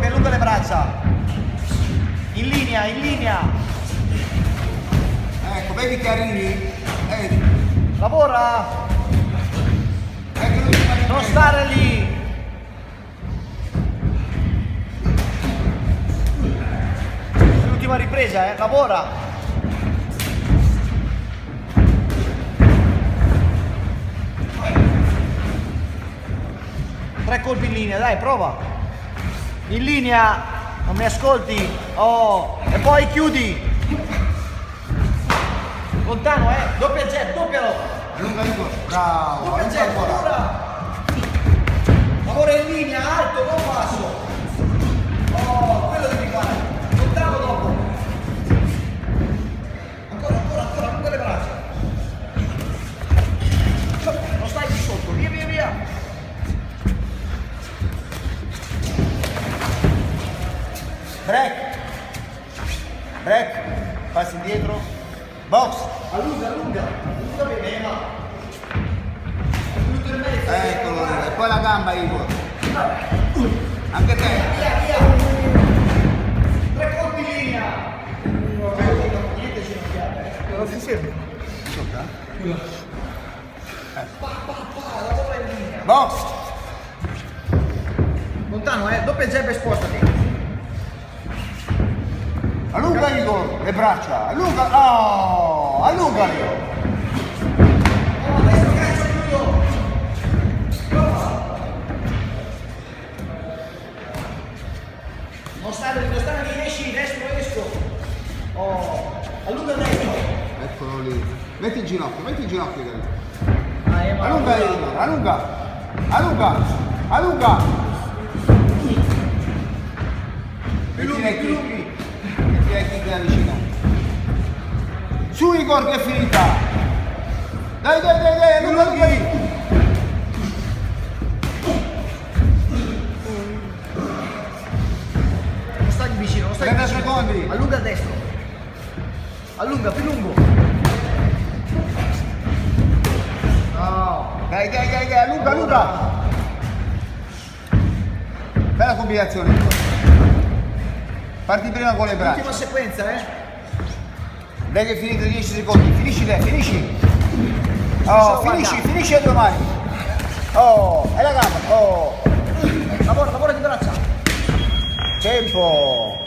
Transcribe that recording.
allunga le braccia. In linea, in linea. Ecco, vedi che arrivi? Lavora. Non stare lì. L'ultima ripresa, lavora. Tre colpi in linea, dai, prova. In linea, non mi ascolti. Oh, e poi chiudi. Lontano, doppia jet, doppialo. Bravo, Doppia jet, lavora. Lavora in linea, alto, non basso. Oh, quello devi fare. Lontano dopo. Ancora, lunga le braccia. Non stai di sotto, via, via, via. Break, passi indietro, box, allunga bene, va. Minuto e mezzo. Eccolo, e poi la gamba, Igor. Anche te. Via. 3 colpi in linea. Niente ginocchiate. Non si serve. Lavora in linea. Box. Lontano, doppia jab e spostati. Allunga Igor, le braccia, allunga, oh, allungali. Adesso cazzo chiudo. Non stare lì, esci, esco. Oh, allunga il destro. Eccolo lì. Metti il ginocchio da lì. Ma Allunga Igor, allunga. Metti le kick da vicino. Su Igor che è finita. Dai, allunga lì. non stai vicino, 30 secondi. Allunga il destro. Allunga, più lungo. No. Dai, allunga. Bella combinazione. Parti prima con le braccia. Ultima sequenza, Dai che è finito 10 secondi. Finisci. Oh, finisci le 2 mani. Oh, e la gamba. Oh. Lavora di braccia. Tempo.